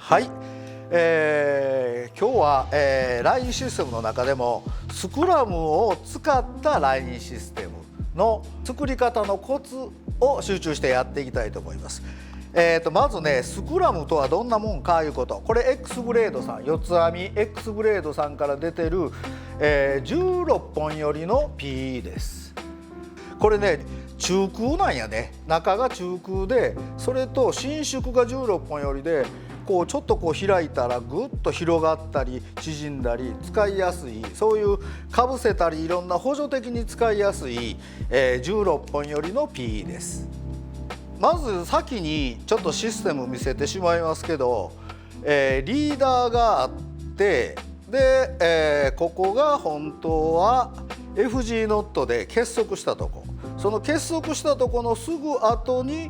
はい、今日は、LINE システムの中でもスクラムを使った LINE システムの作り方のコツを集中してやっていきたいと思います。まずね、スクラムとはどんなもんかいうこと、これ X ブレードさん、四つ編み X ブレードさんから出てる、16本よりの PE です。これね、中空なんやね。中が中空で、それと伸縮が16本よりで、こうちょっとこう開いたらぐっと広がったり縮んだり使いやすい、そういうかぶせたりいろんな補助的に使いやすい、16本よりの PE です。まず先にちょっとシステム見せてしまいますけど、リーダーがあって、で、ここが本当は FG ノットで結束したとこ、その結束したとこのすぐ後に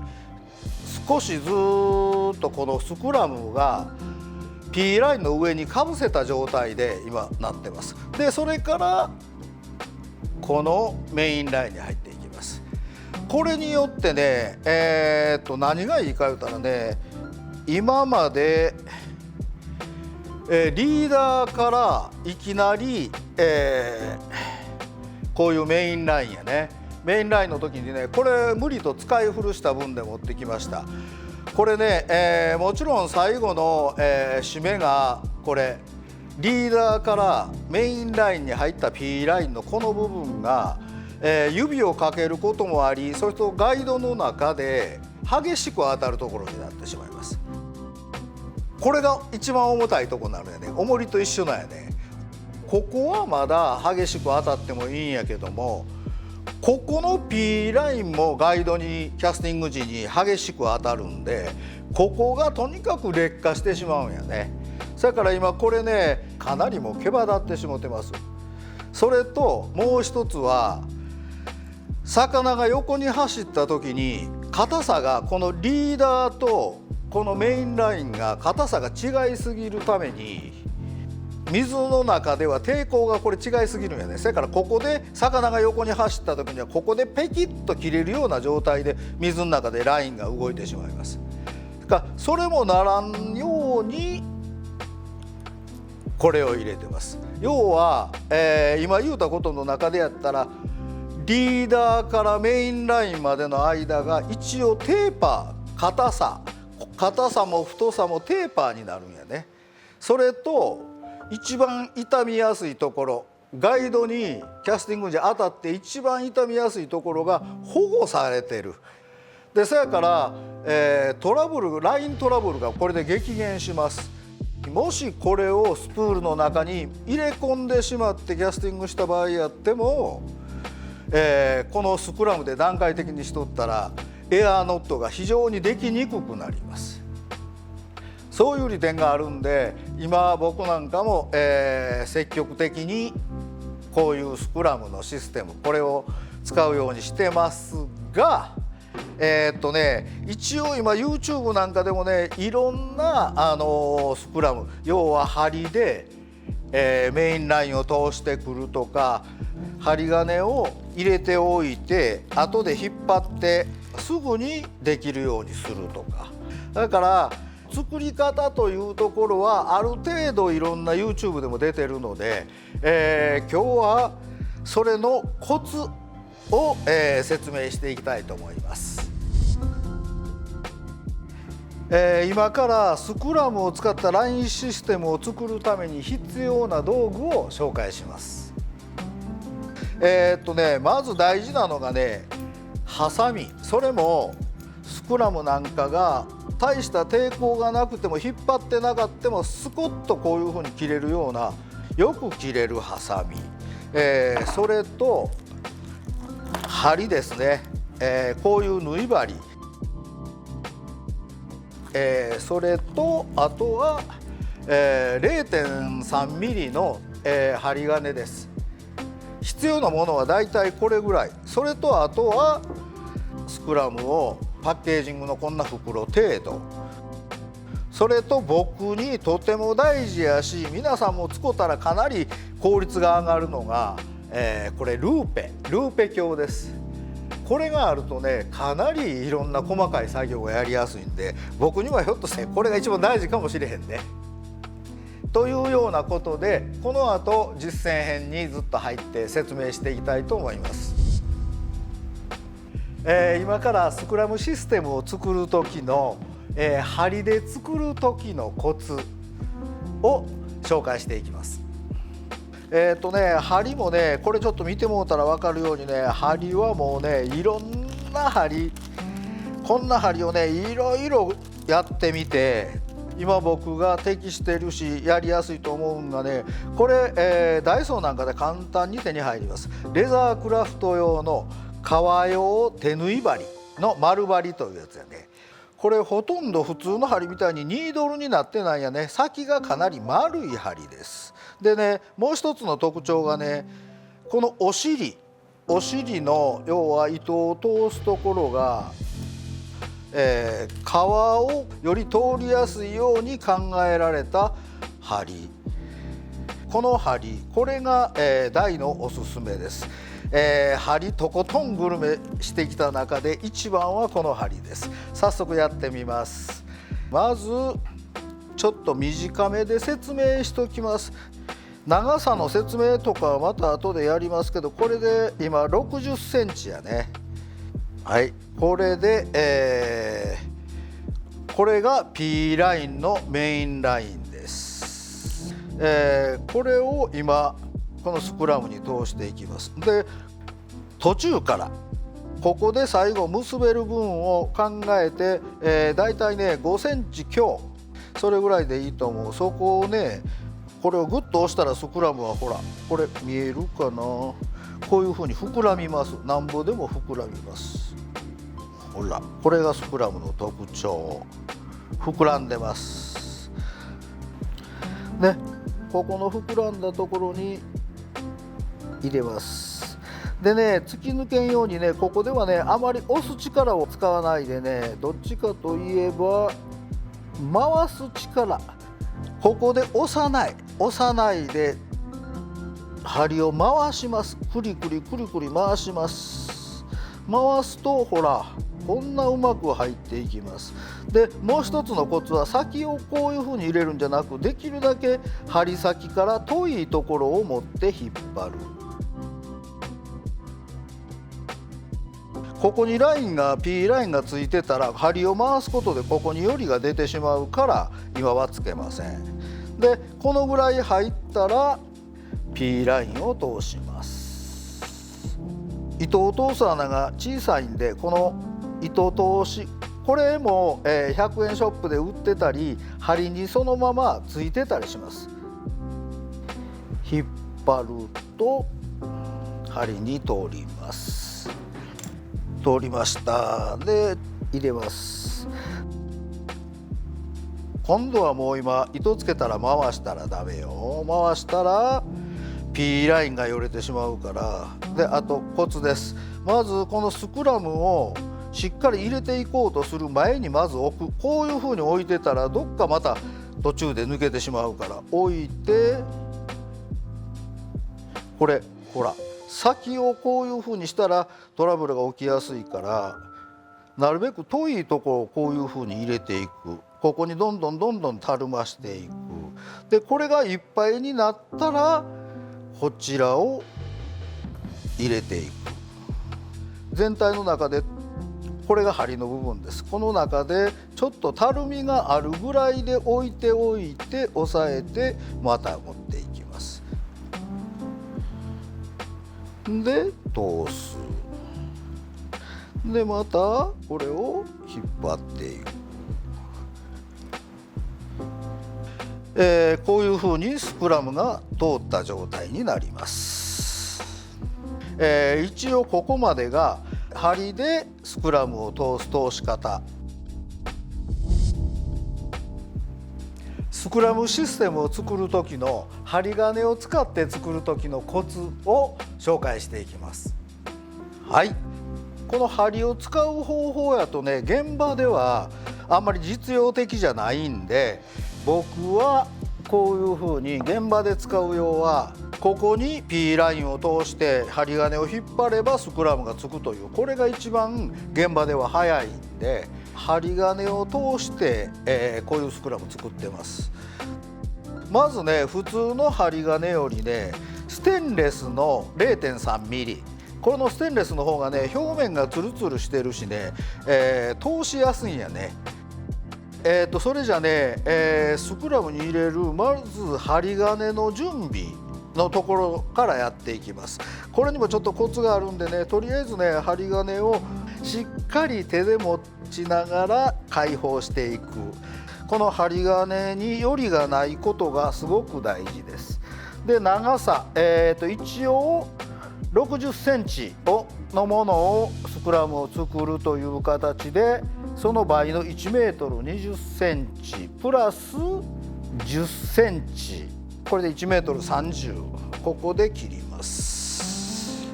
少しずっとこのスクラムが P ラインの上にかぶせた状態で今なってます。でそれからこのメインラインに入っていきます。これによってね、何がいいか言うたらね、今まで、リーダーからいきなり、こういうメインラインやね、メインラインの時にね、これ無理と使い古した分で持ってきました。これね、もちろん最後の、締めがこれリーダーからメインラインに入った P ラインのこの部分が、指をかけることもあり、それとガイドの中で激しく当たるところになってしまいます。これが一番重たいところになるよね。重りと一緒なんやね。ここはまだ激しく当たってもいいんやけども、ここの P ラインもガイドにキャスティング時に激しく当たるんで、ここがとにかく劣化してしまうんやね。それから今これね、かなりもう毛羽立ってしもてます。それともう一つは、魚が横に走った時に硬さが、このリーダーとこのメインラインが硬さが違いすぎるために、水の中では抵抗がこれ違いすぎるんやね。それからここで魚が横に走った時にはここでペキッと切れるような状態で水の中でラインが動いてしまいます。それもならんようにこれを入れてます。要は、今言うたことの中でやったら、リーダーからメインラインまでの間が一応テーパー、硬さも太さもテーパーになるんやね。それと一番傷みやすいところ、ガイドにキャスティング時当たって一番傷みやすいところが保護されてる。でそやから、トラブル、ライントラブルがこれで激減します。もしこれをスプールの中に入れ込んでしまってキャスティングした場合やっても、このスクラムで段階的にしとったらエアーノットが非常にできにくくなります。そういう利点があるんで、今僕なんかも、積極的にこういうスクラムのシステム、これを使うようにしてますが、一応今 YouTube なんかでもね、いろんな、スクラム、要は針で、メインラインを通してくるとか、針金を入れておいて後で引っ張ってすぐにできるようにするとか、だから作り方というところはある程度いろんな YouTube でも出てるので、今日はそれのコツを、説明していきたいと思います。今からスクラムを使った LINE システムを作るために必要な道具を紹介します。まず大事なのがね、ハサミ。それもスクラムなんかが大した抵抗がなくても引っ張ってなかってもスコッとこういうふうに切れるようなよく切れるハサミ、それと針ですね、こういう縫い針、それとあとは、0.3 ミリの、針金です。必要なものはだいたいこれぐらい。それとあとはスクラムをパッケージングのこんな袋程度。それと僕にとても大事やし、皆さんも使ったらかなり効率が上がるのが、これルーペ鏡です。これがあるとねかなりいろんな細かい作業がやりやすいんで、僕にはひょっとしてこれが一番大事かもしれへんね。というようなことで、この後実践編にずっと入って説明していきたいと思います。今からスクラムシステムを作る時の、針で作る時のコツを紹介していきます。針もね、これちょっと見てもらったら分かるようにね、針はもうねいろんな針、こんな針をねいろいろやってみて、今僕が適してるしやりやすいと思うんがね、これ、ダイソーなんかで簡単に手に入ります。レザークラフト用の革用手縫い針の丸針というやつやね。これほとんど普通の針みたいにニードルになってないやね。先がかなり丸い針です。でね、もう一つの特徴がね、このお尻の要は糸を通すところが、皮をより通りやすいように考えられた針。この針、これが、大のおすすめです。針とことんグルメしてきた中で一番はこの針です。早速やってみます。まずちょっと短めで説明しておきます。長さの説明とかはまた後でやりますけど、これで今60センチやね。はい、これで、これが P ラインのメインラインです。これを今このスクラムに通していきます。で、途中からここで最後結べる分を考えて、だいたいね5センチ強、それぐらいでいいと思う。そこをね、これをグッと押したらスクラムはほら、これ見えるかな、こういうふうに膨らみます。なんぼでも膨らみます。ほら、これがスクラムの特徴。膨らんでますね。ここの膨らんだところに入れます。でね、突き抜けんようにね、ここではねあまり押す力を使わないでね、どっちかといえば回す力、ここで押さないで針を回します。くりくりくりくり回します。回すとほら、こんなうまく入っていきます。で、もう一つのコツは、先をこういうふうに入れるんじゃなく、できるだけ針先から遠いところを持って引っ張る。ここにラインが P ラインがついてたら、針を回すことでここによりが出てしまうから今はつけません。で、このぐらい入ったら P ラインを通します。糸を通す穴が小さいんで、この糸通し、これも100円ショップで売ってたり、針にそのままついてたりします。引っ張ると針に通ります。通りました。で、入れます。今度はもう今糸つけたら回したらダメよ。回したら P ラインがよれてしまうから。で、あとコツです。まずこのスクラムをしっかり入れていこうとする前にまず置く。こういうふうに置いてたらどっかまた途中で抜けてしまうから、置いて、これほら、先をこういうふうにしたらトラブルが起きやすいから、なるべく遠いところをこういうふうに入れていく。ここにどんどんたるましていく。で、これがいっぱいになったらこちらを入れていく。全体の中でこれが針の部分です。この中でちょっとたるみがあるぐらいで置いて押さえて、また持っていきます。で、通す。で、またこれを引っ張っていく。こういうふうにスクラムが通った状態になります。一応ここまでが針でスクラムを通し方。スクラムシステムを作る時の針金を使って作る時のコツを紹介していきます。はい、この針を使う方法やとね、現場ではあんまり実用的じゃないんで、僕はこういうふうに現場で使う用はこここに P ラインを通して針金を引っ張ればスクラムがつくという、これが一番現場では早いんで、針金を通して、こういうスクラム作ってます。まずね、普通の針金よりね、ステンレスの 0.3 ミリ、これのステンレスの方がね、表面がツルツルしてるしね、通しやすいんやね。それじゃね、スクラムに入れるまず針金の準備のところからやっていきます。これにもちょっとコツがあるんでね、とりあえずね、針金をしっかり手で持ちながら開放していく。この針金によりがないことがすごく大事です。で、長さ、一応60センチのものをスクラムを作るという形で、その倍の1メートル20センチプラス10センチ、これで1メートル30、ここで切ります。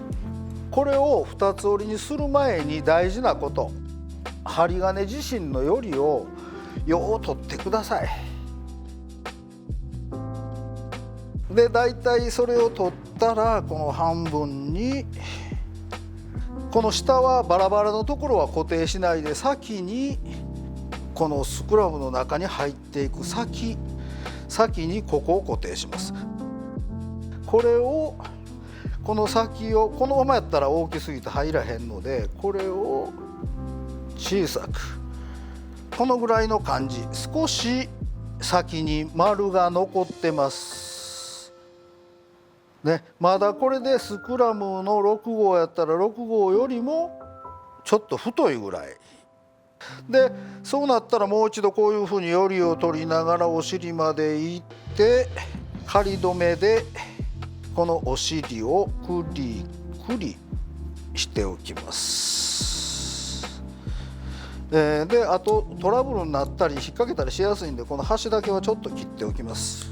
これを2つ折りにする前に大事なこと、針金自身のよりをよう取ってください。で、だいたいそれを取ったら、この半分に、この下はバラバラのところは固定しないで、先にこのスクラムの中に入っていく先にここを固定します。これを、この先をこのままやったら大きすぎて入らへんので、これを小さく、このぐらいの感じ、少し先に丸が残ってますね。まだこれでスクラムの6号やったら6号よりもちょっと太いぐらいで、そうなったらもう一度こういうふうによりを取りながらお尻まで行って、仮止めでこのお尻をクリクリしておきます。で、あとトラブルになったり引っ掛けたりしやすいんで、この端だけはちょっと切っておきます。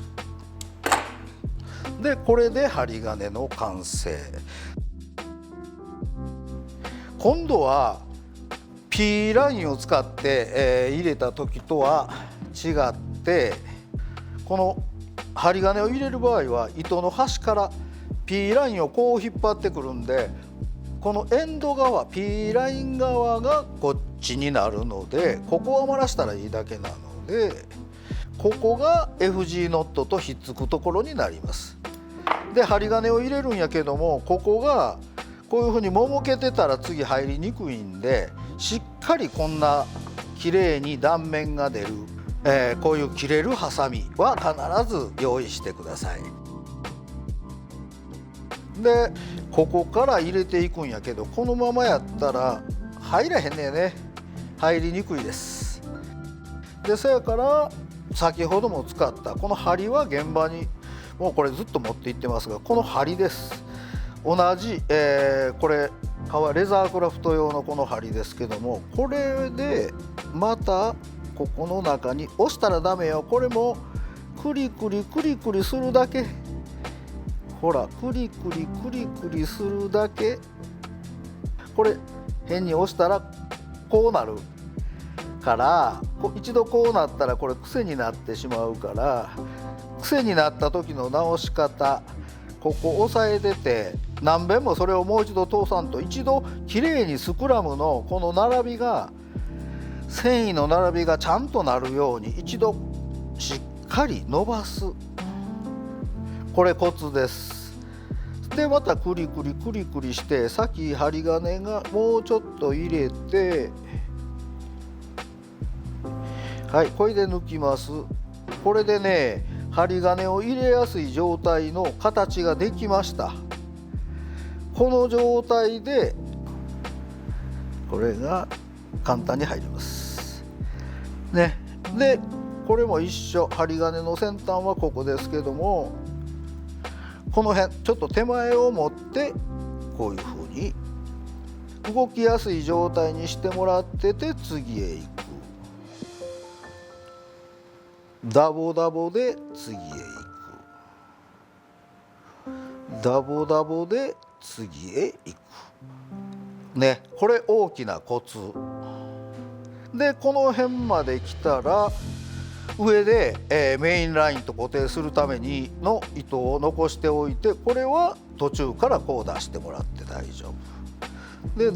で、これで針金の完成。今度は P ラインを使って、入れた時とは違って、この針金を入れる場合は糸の端から P ラインをこう引っ張ってくるんで、このエンド側 P ライン側がこっちになるので、ここを余らしたらいいだけなので、ここが FG ノットとひっつくところになります。で、針金を入れるんやけども、ここがこういうふうにももけてたら次入りにくいんで、しっかりこんな綺麗に断面が出る、こういう切れるハサミは必ず用意してください。で、ここから入れていくんやけど、このままやったら入らへんねんね。入りにくいです。で、そやから先ほども使ったこの針は現場にもうこれずっと持って行ってますが、この針です。同じ、これレザークラフト用のこの針ですけども、これでまたここの中に押したらダメよ。これもクリクリクリクリするだけ。ほら、クリクリクリクリするだけ。これ変に押したらこうなるから、一度こうなったらこれ癖になってしまうから、癖になった時の直し方、ここ押さえてて何遍もそれをもう一度通さんと、一度きれいにスクラムのこの並びが、繊維の並びがちゃんとなるように一度しっかり伸ばす。これコツです。で、またクリクリクリクリして、さっき針金がもうちょっと入れて、はい、これで抜きます。これでね、針金を入れやすい状態の形ができました。この状態でこれが簡単に入りますね。で、これも一緒、針金の先端はここですけども、この辺ちょっと手前を持ってこういうふうに動きやすい状態にしてもらってて、次へ行く。ダボダボで次へ行く。ダボダボで次へ行くね。これ大きなコツで、この辺まで来たら上で、メインラインと固定するためにの糸を残しておいて、これは途中からこう出してもらって大丈夫で、出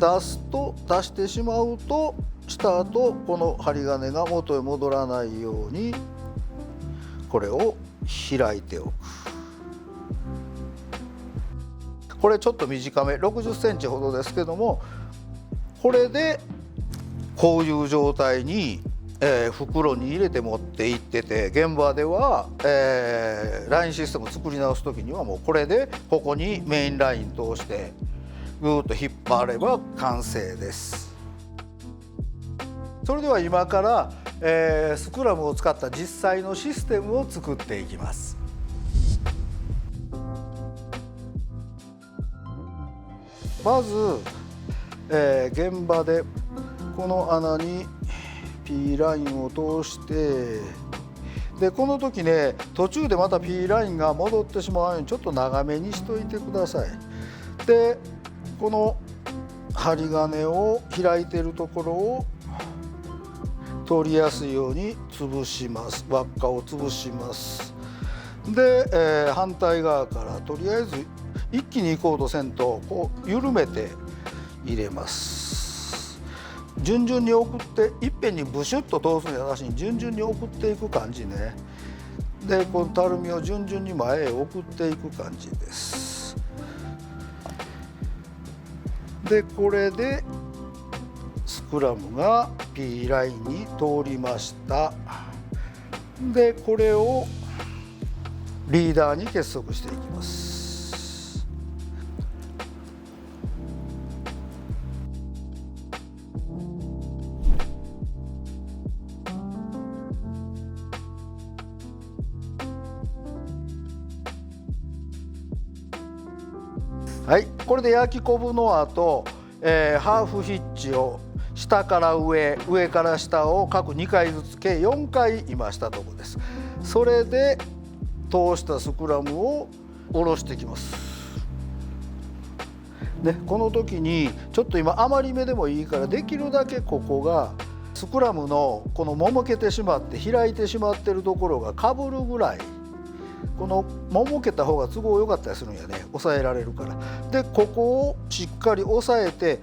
してしまうとした後この針金が元へ戻らないようにこれを開いておく。これちょっと短め60センチほどですけども、これでこういう状態に袋に入れて持って行ってて、現場では、ラインシステムを作り直す時にはもうこれでここにメインライン通してぐーっと引っ張れば完成です。それでは今から、スクラムを使った実際のシステムを作っていきます。まず、現場でこの穴にP ラインを通して、でこの時ね途中でまた P ラインが戻ってしまうようにちょっと長めにしといてください。でこの針金を開いているところを通りやすいように潰します。輪っかを潰します。で、反対側からとりあえず一気に行こうとせんとこう緩めて入れます。順々に送っていっぺんにブシュッと通すんじゃなしに順々に送っていく感じね。でこのたるみを順々に前へ送っていく感じです。でこれでスクラムが P ラインに通りました。でこれをリーダーに結束していきます。はい、これで焼きこぶの後、ハーフヒッチを下から上、上から下を各2回ずつ計4回今したところです。それで通したスクラムを下ろしていきます。でこの時にちょっと今余り目でもいいからできるだけここがスクラムのこのももけてしまって開いてしまってるところがかぶるぐらい、このももけた方が都合良かったりするんやね、押さえられるから。でここをしっかり押さえて、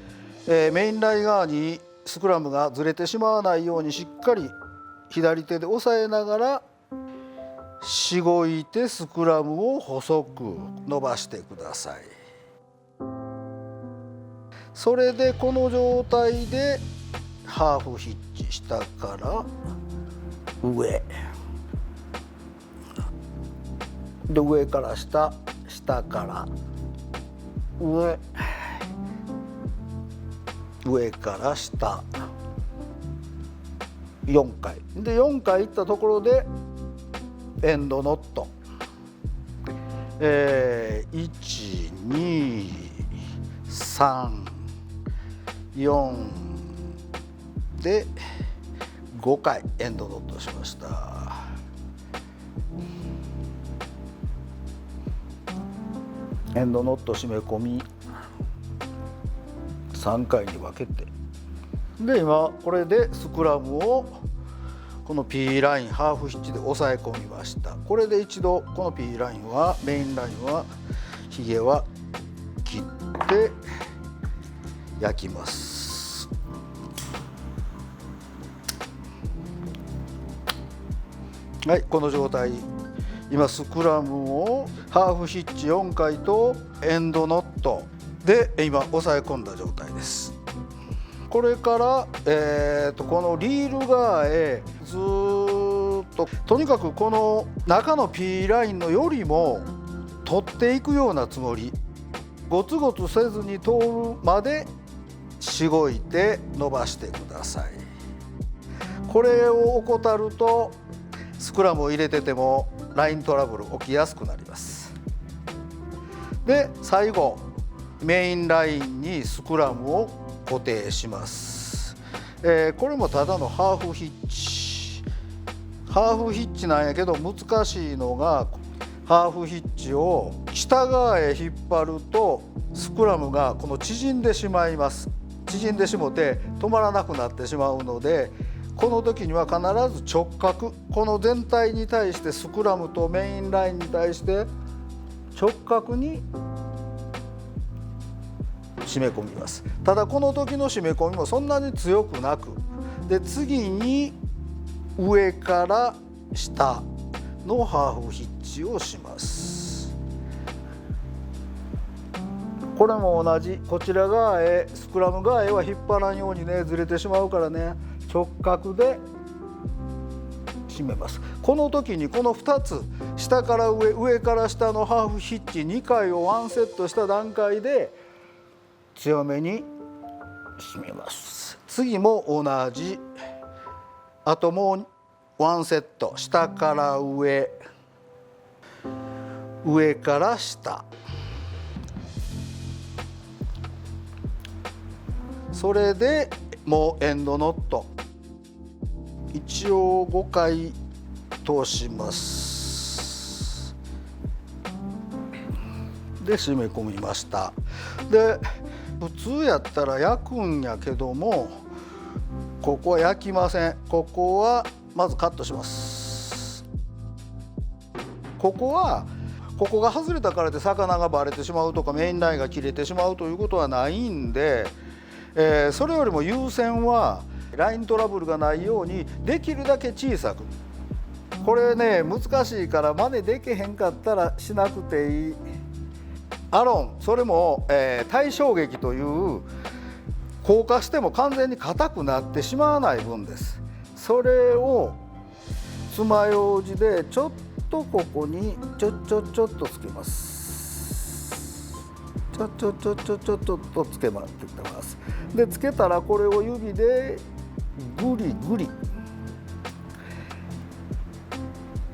メインライン側にスクラムがずれてしまわないようにしっかり左手で押さえながらしごいてスクラムを細く伸ばしてください。それでこの状態でハーフヒッチ下から上で上から下、下から上、上から下4回で4回いったところでエンドノット、1、2、3、4で5回エンドノットしました。エンドノット締め込み3回に分けて、で今これでスクラムをこの P ラインハーフヒッチで押さえ込みました。これで一度この P ラインはメインラインはひげは切って焼きます。はい、この状態。今スクラムをハーフヒッチ4回とエンドノットで今押さえ込んだ状態です。これから、このリール側へずっととにかくこの中の P ラインのよりも取っていくようなつもり、ゴツゴツせずに通るまでしごいて伸ばしてください。これを怠るとスクラムを入れててもライントラブル起きやすくなります。で最後メインラインにスクラムを固定します。これもただのハーフヒッチなんやけど難しいのがハーフヒッチを下側へ引っ張るとスクラムがこの縮んでしまいます。縮んでしもて止まらなくなってしまうので、この時には必ず直角、この全体に対してスクラムとメインラインに対して直角に締め込みます。ただこの時の締め込みもそんなに強くなく、で次に上から下のハーフヒッチをします。これも同じ、こちら側へスクラム側へは引っ張らんようにね、ずれてしまうからね、直角で締めます。この時にこの2つ、下から上、上から下のハーフヒッチ2回を1セットした段階で強めに締めます。次も同じ、あともう1セット、下から上、上から下、それでもうエンドノット一応5回通します。で締め込みました。で普通やったら焼くんやけども、ここは焼きません。ここはまずカットします。ここが外れたからで魚がバレてしまうとかメインラインが切れてしまうということはないんで、それよりも優先はライントラブルがないようにできるだけ小さく。これね難しいから真似できへんかったらしなくていい。アロン、それも、対衝撃という硬化しても完全に硬くなってしまわない分です。それを爪楊枝でちょっとここにちょっとつけます。ちょっとつけまってます。でつけたらこれを指でぐりぐり、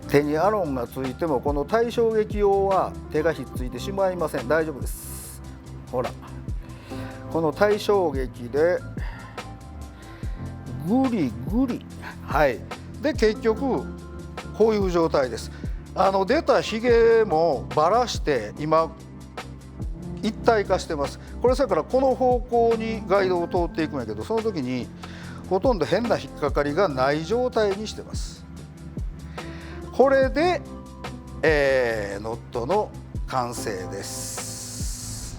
手にアロンがついてもこの対衝撃用は手がひっついてしまいません。大丈夫です。ほらこの対衝撃でぐりぐり、はい。で結局こういう状態です。出たひげもばらして今一体化してます。これだからこの方向にガイドを通っていくんやけど、その時にほとんど変な引っかかりがない状態にしてます。これで、ノットの完成です。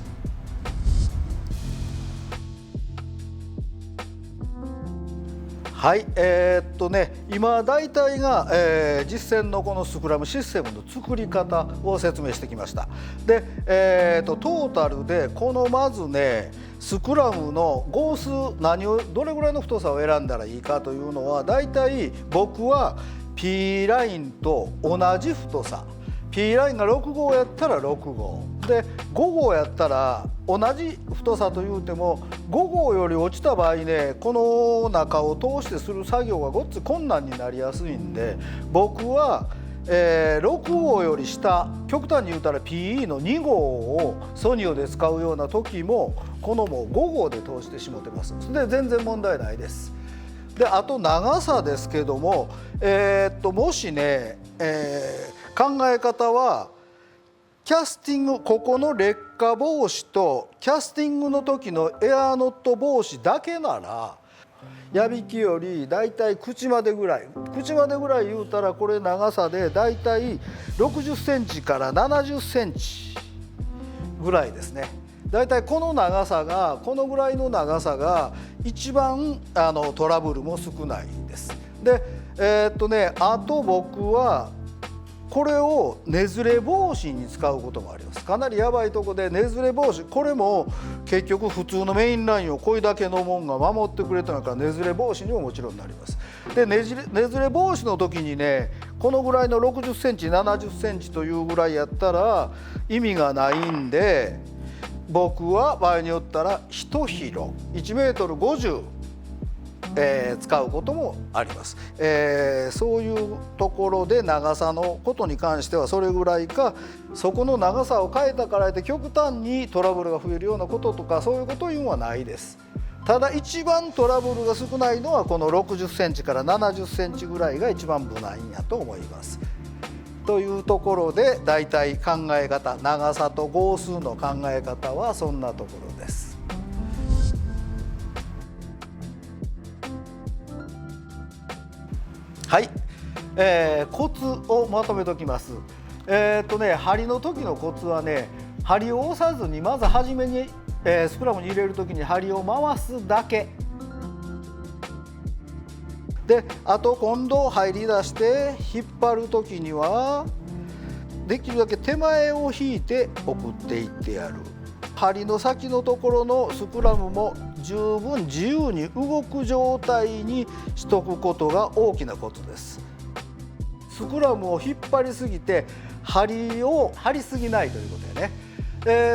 はい、今大体が、実践のこのスクラムシステムの作り方を説明してきました。で、トータルでこのまずねスクラムの号数、どれぐらいの太さを選んだらいいかというのは、大体僕は P ラインと同じ太さ、 P ラインが6号やったら6号で、5号やったら同じ太さというても5号より落ちた場合ね、この中を通してする作業がごっつ困難になりやすいんで、僕は6号より下、極端に言うたら PE の2号をソニオで使うような時もこのもう5号で通してしもてます。で全然問題ないです。であと長さですけども、もしね、考え方はキャスティング、ここの劣化防止とキャスティングの時のエアーノット防止だけなら、矢引きよりだいたい口までぐらい言うたら、これ長さでだいたい60センチから70センチぐらいですね。だいたいこの長さが、このぐらいの長さが一番トラブルも少ないです。であと僕はこれをねずれ防止に使うこともあります。かなりやばいとこでねずれ防止、これも結局普通のメインラインをこれだけのもんが守ってくれたのから、ねずれ防止にももちろんなります。でねずれ防止の時にね、このぐらいの60センチ70センチというぐらいやったら意味がないんで、僕は場合によったら1広1メートル50、使うこともあります。そういうところで長さのことに関してはそれぐらいか、そこの長さを変えたからで極端にトラブルが増えるようなこととか、そういうこというのはないです。ただ一番トラブルが少ないのはこの60センチから70センチぐらいが一番無難やと思います。というところで、だいたい考え方、長さと号数の考え方はそんなところ。はい、コツをまとめておきます。針の時のコツはね、針を押さずにまず初めに、スクラムに入れる時に針を回すだけで、あと今度入り出して引っ張る時にはできるだけ手前を引いて送っていってやる。針の先のところのスクラムも十分自由に動く状態にしとくことが大きなコツです。スクラムを引っ張りすぎて針を張りすぎないということで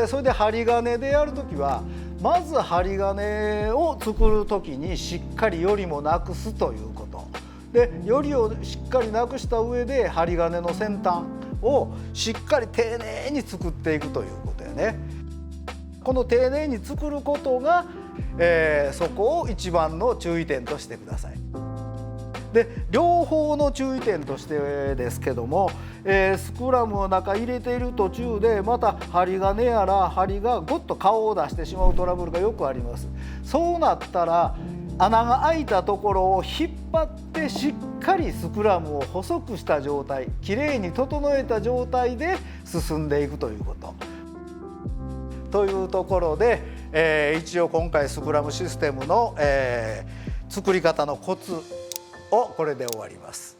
ね、それで針金でやるときはまず針金を作るときにしっかりよりもなくすということで、よりをしっかりなくした上で針金の先端をしっかり丁寧に作っていくということやね。この丁寧に作ることが、そこを一番の注意点としてください。で、両方の注意点としてですけども、スクラムの中入れている途中でまた針金やら針がゴッと顔を出してしまうトラブルがよくあります。そうなったら穴が開いたところを引っ張ってしっかりスクラムを細くした状態、きれいに整えた状態で進んでいくということ。というところで、一応今回スクラムシステムの、作り方のコツをこれで終わります。